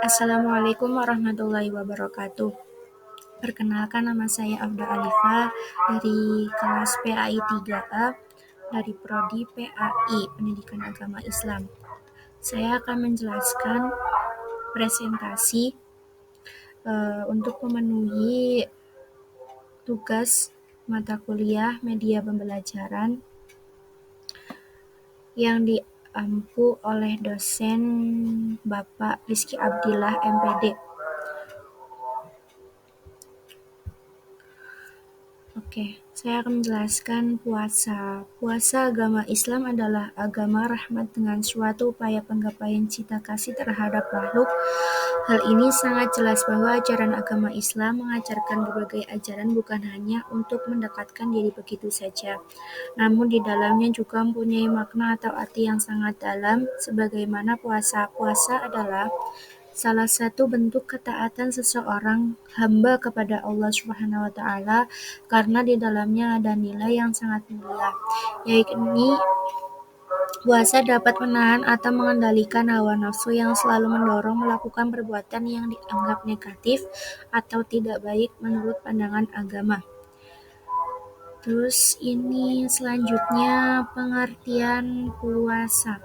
Assalamualaikum warahmatullahi wabarakatuh. Perkenalkan, nama saya Afda Alifa dari kelas PAI 3A dari Prodi PAI Pendidikan Agama Islam. Saya akan menjelaskan presentasi untuk memenuhi tugas mata kuliah media pembelajaran yang diampu oleh dosen Bapak Rizky Abdillah MPD. Oke, saya akan menjelaskan puasa. Puasa agama Islam adalah agama rahmat dengan suatu upaya penggapaian cita kasih terhadap makhluk. Hal ini sangat jelas bahwa ajaran agama Islam mengajarkan berbagai ajaran bukan hanya untuk mendekatkan diri begitu saja, namun di dalamnya juga mempunyai makna atau arti yang sangat dalam, sebagaimana puasa. Puasa adalah salah satu bentuk ketaatan seseorang hamba kepada Allah Subhanahu wa Ta'ala, karena di dalamnya ada nilai yang sangat mulia, yakni puasa dapat menahan atau mengendalikan hawa nafsu yang selalu mendorong melakukan perbuatan yang dianggap negatif atau tidak baik menurut pandangan agama. Terus ini selanjutnya pengertian puasa.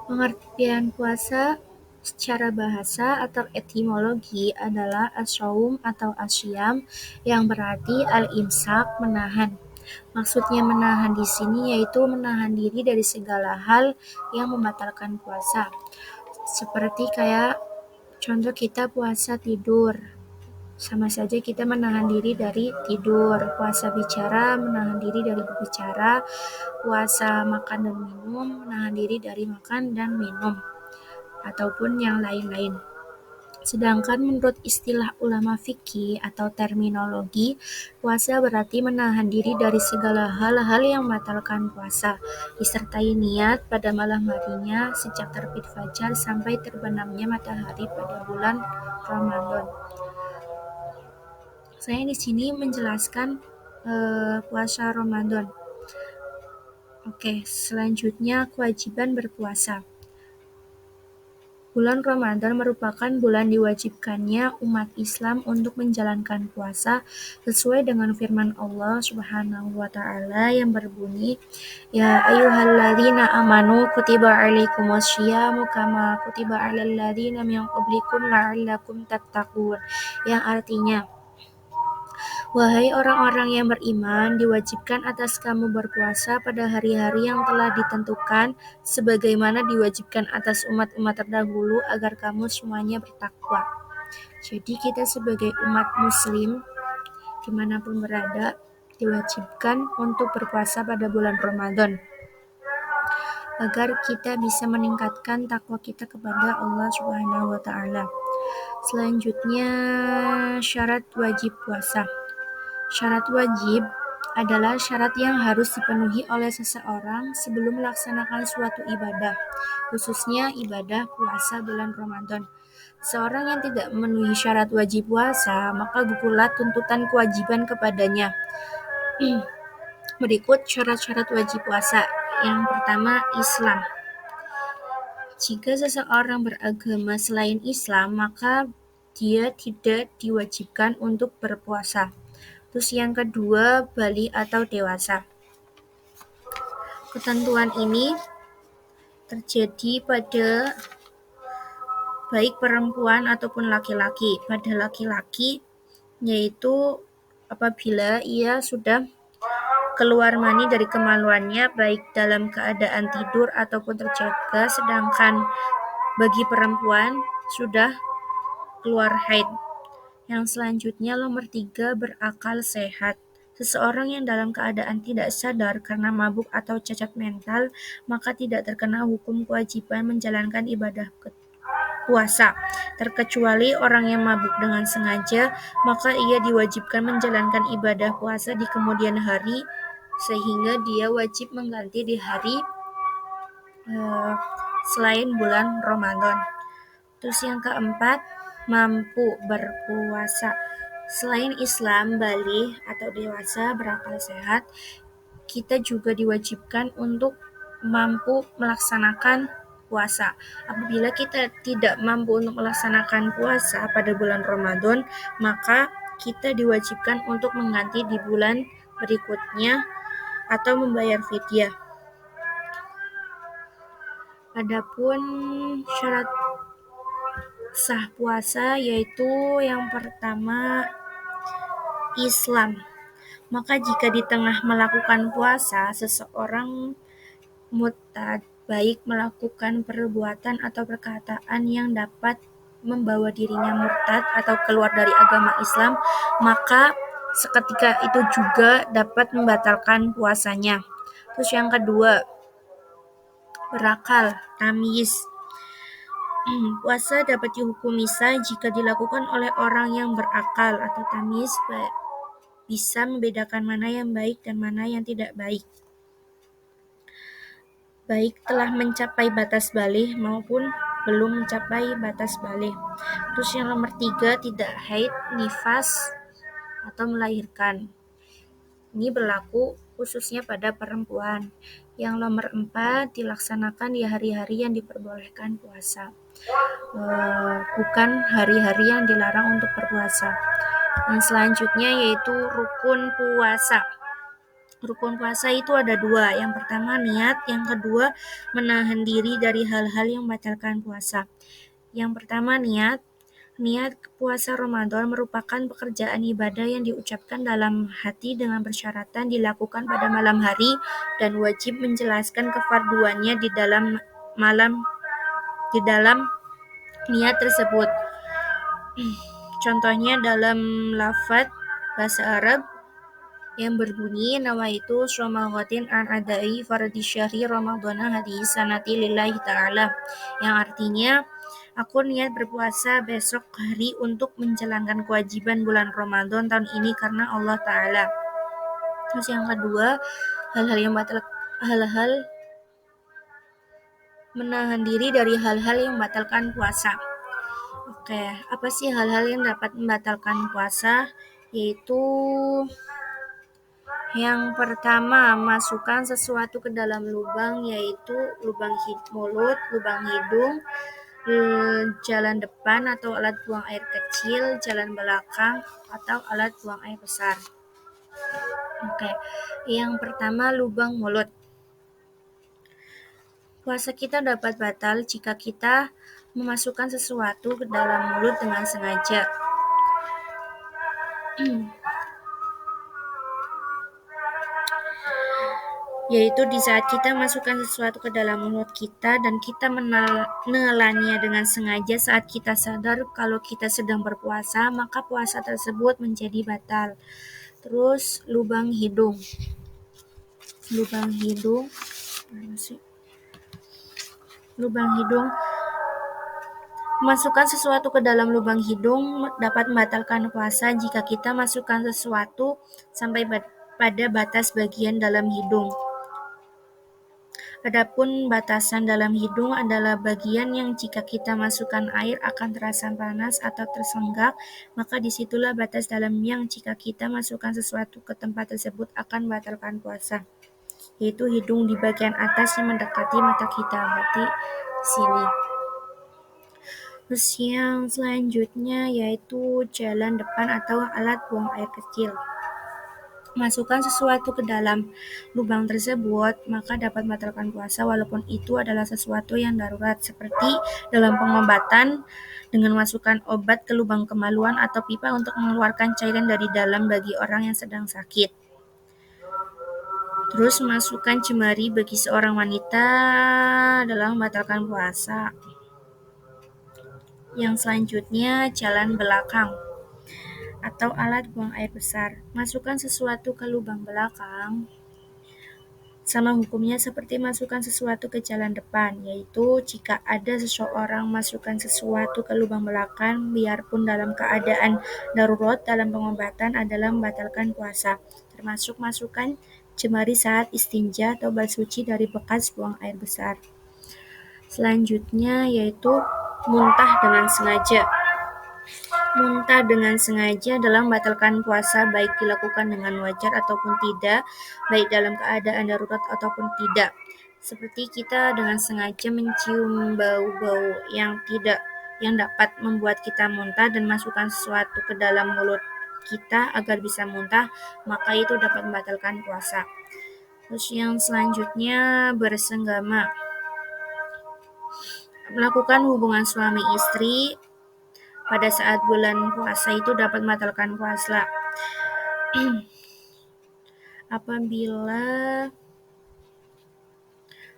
Pengertian puasa secara bahasa atau etimologi adalah as-shaum atau as-syam, yang berarti al-imsak, menahan. Maksudnya menahan di sini yaitu menahan diri dari segala hal yang membatalkan puasa. Seperti kayak contoh kita puasa tidur, sama saja kita menahan diri dari tidur. Puasa bicara, menahan diri dari berbicara. Puasa makan dan minum, menahan diri dari makan dan minum, ataupun yang lain-lain. Sedangkan menurut istilah ulama fikih atau terminologi, puasa berarti menahan diri dari segala hal-hal yang membatalkan puasa, disertai niat pada malam harinya sejak terbit fajar sampai terbenamnya matahari pada bulan Ramadan. Saya di sini menjelaskan puasa Ramadan. Oke, selanjutnya kewajiban berpuasa. Bulan Ramadan merupakan bulan diwajibkannya umat Islam untuk menjalankan puasa sesuai dengan firman Allah Subhanahu wa Ta'ala yang berbunyi, Ya ayyuhalladzina amanu kutiba alaikumusyiyamu kama kutiba alal ladzina min qablikum la'allakum tattaqun, yang artinya, wahai orang-orang yang beriman, diwajibkan atas kamu berpuasa pada hari-hari yang telah ditentukan, sebagaimana diwajibkan atas umat-umat terdahulu agar kamu semuanya bertakwa. Jadi kita sebagai umat muslim, dimanapun berada, diwajibkan untuk berpuasa pada bulan Ramadan, agar kita bisa meningkatkan takwa kita kepada Allah Subhanahu wa Ta'ala. Selanjutnya, syarat wajib puasa. Syarat wajib adalah syarat yang harus dipenuhi oleh seseorang sebelum melaksanakan suatu ibadah, khususnya ibadah puasa bulan Ramadan. Seorang yang tidak memenuhi syarat wajib puasa, maka gugurlah tuntutan kewajiban kepadanya. Berikut syarat-syarat wajib puasa. Yang pertama, Islam. Jika seseorang beragama selain Islam, maka dia tidak diwajibkan untuk berpuasa. Terus yang kedua, balik atau dewasa. Ketentuan ini terjadi pada baik perempuan ataupun laki-laki. Pada laki-laki, yaitu apabila ia sudah keluar mani dari kemaluannya baik dalam keadaan tidur ataupun terjaga, sedangkan bagi perempuan sudah keluar haid. Yang selanjutnya, nomor 3, berakal sehat. Seseorang yang dalam keadaan tidak sadar karena mabuk atau cacat mental, maka tidak terkena hukum kewajiban menjalankan ibadah puasa. Terkecuali orang yang mabuk dengan sengaja, maka ia diwajibkan menjalankan ibadah puasa di kemudian hari, sehingga dia wajib mengganti di hari selain bulan Ramadan. Terus yang keempat, mampu berpuasa. Selain Islam, baligh atau dewasa, berakal sehat, kita juga diwajibkan untuk mampu melaksanakan puasa. Apabila kita tidak mampu untuk melaksanakan puasa pada bulan Ramadan, maka kita diwajibkan untuk mengganti di bulan berikutnya atau membayar fidyah. Adapun syarat sah puasa yaitu yang pertama Islam. Maka jika di tengah melakukan puasa seseorang murtad, baik melakukan perbuatan atau perkataan yang dapat membawa dirinya murtad atau keluar dari agama Islam, maka seketika itu juga dapat membatalkan puasanya. Terus yang kedua, berakal, tamyiz. Puasa dapat dihukumi sah jika dilakukan oleh orang yang berakal atau tamyiz, bisa membedakan mana yang baik dan mana yang tidak baik. Baik telah mencapai batas baligh maupun belum mencapai batas baligh. Terus yang nomor 3, tidak haid, nifas, atau melahirkan. Ini berlaku khususnya pada perempuan. Yang nomor 4, dilaksanakan di hari-hari yang diperbolehkan puasa. Bukan hari-hari yang dilarang untuk berpuasa. Yang selanjutnya yaitu rukun puasa. Rukun puasa itu ada 2. Yang pertama niat, yang kedua menahan diri dari hal-hal yang membatalkan puasa. Yang pertama niat. Niat puasa Ramadan merupakan pekerjaan ibadah yang diucapkan dalam hati dengan persyaratan dilakukan pada malam hari dan wajib menjelaskan kefarduannya di dalam niat tersebut. Contohnya dalam lafaz bahasa Arab yang berbunyi nawaitu syomaghatin an adai fardhi syahri ramadhana hadhihi sanati lillahi ta'ala, yang artinya aku niat berpuasa besok hari untuk menjalankan kewajiban bulan Ramadan tahun ini karena Allah Ta'ala. Terus yang kedua, hal-hal menahan diri dari hal-hal yang membatalkan puasa. Oke, apa sih hal-hal yang dapat membatalkan puasa? Yaitu yang pertama, masukkan sesuatu ke dalam lubang, yaitu lubang mulut, lubang hidung, jalan depan atau alat buang air kecil, jalan belakang atau alat buang air besar. Oke, yang pertama lubang mulut. Puasa kita dapat batal jika kita memasukkan sesuatu ke dalam mulut dengan sengaja. Yaitu di saat kita masukkan sesuatu ke dalam mulut kita dan kita menelannya dengan sengaja saat kita sadar kalau kita sedang berpuasa, maka puasa tersebut menjadi batal. Terus lubang hidung. Masukkan sesuatu ke dalam lubang hidung dapat membatalkan puasa jika kita masukkan sesuatu sampai pada batas bagian dalam hidung. Adapun batasan dalam hidung adalah bagian yang jika kita masukkan air akan terasa panas atau tersenggak, maka disitulah batas dalam yang jika kita masukkan sesuatu ke tempat tersebut akan membatalkan puasa, yaitu hidung di bagian atas yang mendekati mata kita, berarti sini. Terus yang selanjutnya yaitu jalan depan atau alat buang air kecil. Masukkan sesuatu ke dalam lubang tersebut, maka dapat membatalkan puasa walaupun itu adalah sesuatu yang darurat, seperti dalam pengobatan dengan masukkan obat ke lubang kemaluan atau pipa untuk mengeluarkan cairan dari dalam bagi orang yang sedang sakit. Terus masukkan jemari bagi seorang wanita dalam membatalkan puasa. Yang selanjutnya jalan belakang atau alat buang air besar. Masukkan sesuatu ke lubang belakang sama hukumnya seperti masukkan sesuatu ke jalan depan, yaitu jika ada seseorang masukkan sesuatu ke lubang belakang biarpun dalam keadaan darurat dalam pengobatan adalah membatalkan puasa, termasuk masukkan jemari saat istinja atau bersuci dari bekas buang air besar. Selanjutnya yaitu muntah dengan sengaja. Muntah dengan sengaja dalam membatalkan puasa baik dilakukan dengan wajar ataupun tidak, baik dalam keadaan darurat ataupun tidak. seperti kita dengan sengaja mencium bau-bau yang dapat membuat kita muntah dan masukkan sesuatu ke dalam mulut kita agar bisa muntah, maka itu dapat membatalkan puasa. Terus yang selanjutnya bersenggama. Melakukan hubungan suami istri pada saat bulan puasa itu dapat membatalkan puasa. Apabila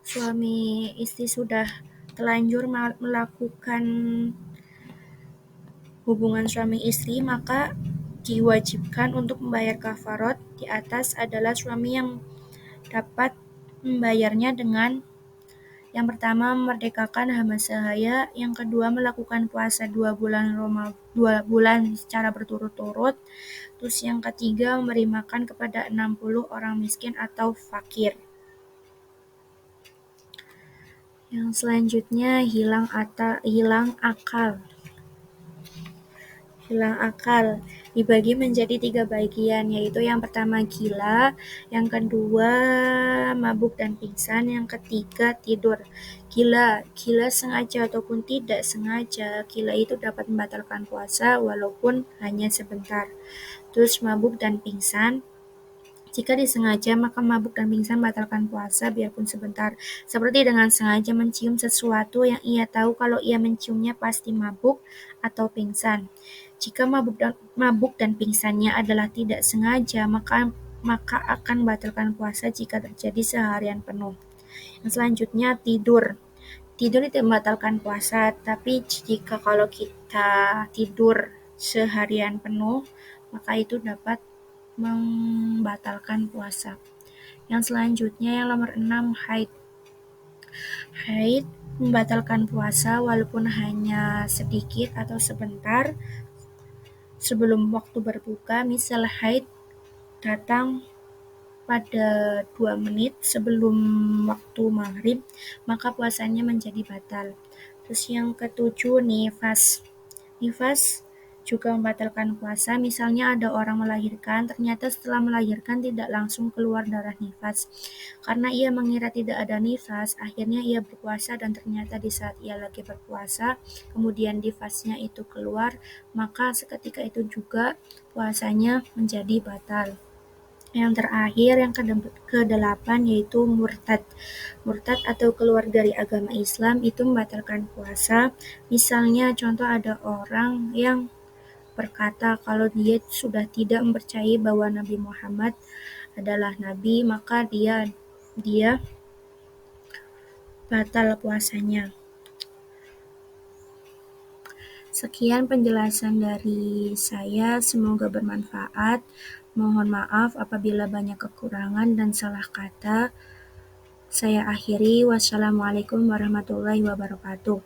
suami istri sudah telanjur melakukan hubungan suami istri, maka diwajibkan untuk membayar kafarat. Di atas adalah suami yang dapat membayarnya dengan yang pertama memerdekakan hamba sahaya, yang kedua melakukan puasa 2 bulan secara berturut-turut, terus yang ketiga memberi makan kepada 60 orang miskin atau fakir. Yang selanjutnya hilang akal. Hilang akal dibagi menjadi 3 bagian, yaitu yang pertama gila, yang kedua mabuk dan pingsan, yang ketiga tidur. Gila sengaja ataupun tidak sengaja, gila itu dapat membatalkan puasa walaupun hanya sebentar. Terus mabuk dan pingsan, jika disengaja, maka mabuk dan pingsan membatalkan puasa biarpun sebentar. Seperti dengan sengaja mencium sesuatu yang ia tahu kalau ia menciumnya pasti mabuk atau pingsan. Jika mabuk dan pingsannya adalah tidak sengaja, maka akan membatalkan puasa jika terjadi seharian penuh. Yang selanjutnya tidur. Tidur itu membatalkan puasa, tapi jika kalau kita tidur seharian penuh, maka itu dapat membatalkan puasa. Yang selanjutnya yang nomor 6 haid. Haid membatalkan puasa walaupun hanya sedikit atau sebentar sebelum waktu berbuka. Misal haid datang pada 2 menit sebelum waktu maghrib, maka puasanya menjadi batal. Terus yang ketujuh nifas. Nifas juga membatalkan puasa. Misalnya ada orang melahirkan, ternyata setelah melahirkan tidak langsung keluar darah nifas. Karena ia mengira tidak ada nifas, akhirnya ia berpuasa dan ternyata di saat ia lagi berpuasa, kemudian nifasnya itu keluar, maka seketika itu juga puasanya menjadi batal. Yang terakhir, yang ke-8 yaitu murtad. Murtad atau keluar dari agama Islam itu membatalkan puasa. Misalnya contoh ada orang yang berkata kalau dia sudah tidak mempercayai bahwa Nabi Muhammad adalah nabi, maka dia batal puasanya. Sekian penjelasan dari saya, semoga bermanfaat. Mohon maaf apabila banyak kekurangan dan salah kata. Saya akhiri. Wassalamualaikum warahmatullahi wabarakatuh.